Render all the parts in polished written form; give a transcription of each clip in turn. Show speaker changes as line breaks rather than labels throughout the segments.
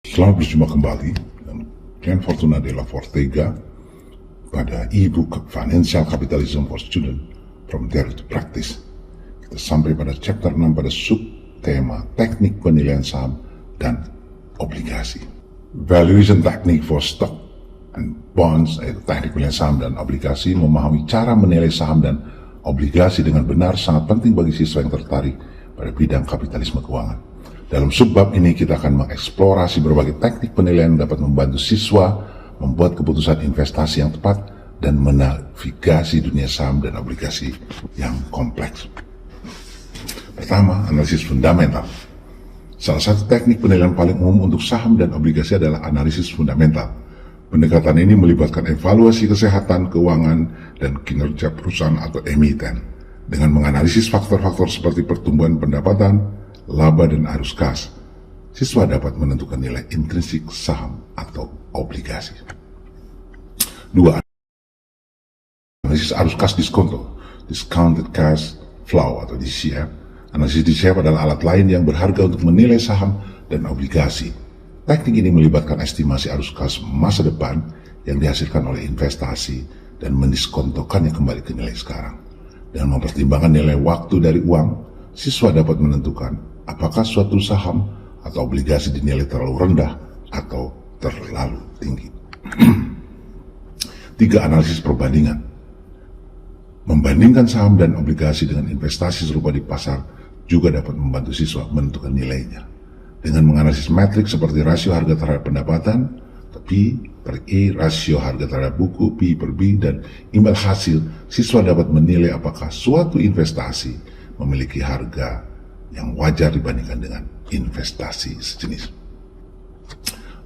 Selamat berjumpa kembali dengan Glenn Fortuna de la Fortega pada e-book Financial Capitalism for Students from Theory to Practice. Kita sampai pada chapter 6 pada subtema teknik penilaian saham dan obligasi. Valuation technique for stock and bonds, yaitu teknik penilaian saham dan obligasi. Memahami cara menilai saham dan obligasi dengan benar sangat penting bagi siswa yang tertarik pada bidang kapitalisme keuangan. Dalam subbab ini kita akan mengeksplorasi berbagai teknik penilaian yang dapat membantu siswa membuat keputusan investasi yang tepat dan menavigasi dunia saham dan obligasi yang kompleks. Pertama, analisis fundamental. Salah satu teknik penilaian paling umum untuk saham dan obligasi adalah analisis fundamental. Pendekatan ini melibatkan evaluasi kesehatan, keuangan, dan kinerja perusahaan atau emiten dengan menganalisis faktor-faktor seperti pertumbuhan pendapatan, laba dan arus kas. Siswa dapat menentukan nilai intrinsik saham atau obligasi. 2. Analisis arus kas diskonto, discounted cash flow atau DCF. Analisis DCF adalah alat lain yang berharga untuk menilai saham dan obligasi. Teknik ini melibatkan estimasi arus kas masa depan yang dihasilkan oleh investasi dan mendiskontokannya kembali ke nilai sekarang. Dengan mempertimbangkan nilai waktu dari uang, siswa dapat menentukan apakah suatu saham atau obligasi dinilai terlalu rendah atau terlalu tinggi. 3. Analisis perbandingan. Membandingkan saham dan obligasi dengan investasi serupa di pasar juga dapat membantu siswa menentukan nilainya. Dengan menganalisis metrik seperti rasio harga terhadap pendapatan, P per E, rasio harga terhadap buku, P per B, dan imbal hasil, siswa dapat menilai apakah suatu investasi memiliki harga yang wajar dibandingkan dengan investasi sejenis.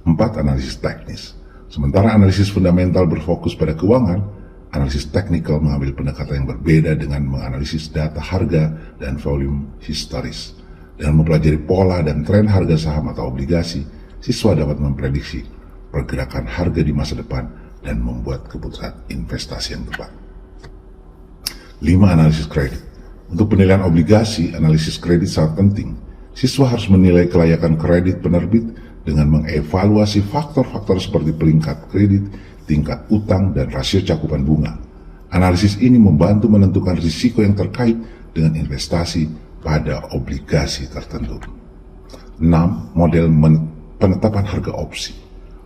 4. Analisis teknis. Sementara analisis fundamental berfokus pada keuangan, analisis teknikal mengambil pendekatan yang berbeda dengan menganalisis data harga dan volume historis. Dengan mempelajari pola dan tren harga saham atau obligasi, siswa dapat memprediksi pergerakan harga di masa depan dan membuat keputusan investasi yang tepat. 5. Analisis kredit. Untuk penilaian obligasi, analisis kredit sangat penting. Siswa harus menilai kelayakan kredit penerbit dengan mengevaluasi faktor-faktor seperti peringkat kredit, tingkat utang, dan rasio cakupan bunga. Analisis ini membantu menentukan risiko yang terkait dengan investasi pada obligasi tertentu. 6. Model penetapan harga opsi.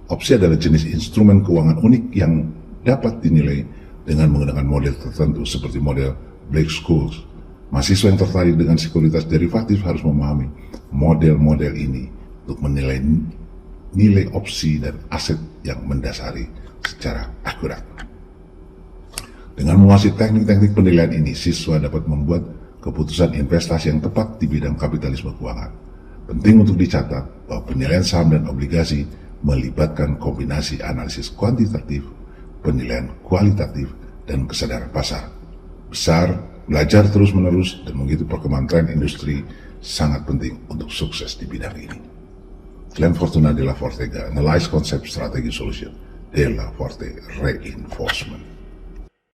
Opsi adalah jenis instrumen keuangan unik yang dapat dinilai dengan menggunakan model tertentu seperti model Black-Scholes. Mahasiswa yang tertarik dengan sekuritas derivatif harus memahami model-model ini untuk menilai nilai opsi dan aset yang mendasari secara akurat. Dengan menguasai teknik-teknik penilaian ini, siswa dapat membuat keputusan investasi yang tepat di bidang kapitalisme keuangan. Penting untuk dicatat bahwa penilaian saham dan obligasi melibatkan kombinasi analisis kuantitatif, penilaian kualitatif, dan kesadaran pasar. Belajar terus-menerus dan mengikuti perkembangan tren industri sangat penting untuk sukses di bidang ini. Glenn Fortuna de la Fortega, Analyze Concept Strategy Solution, de la Forte Reinforcement.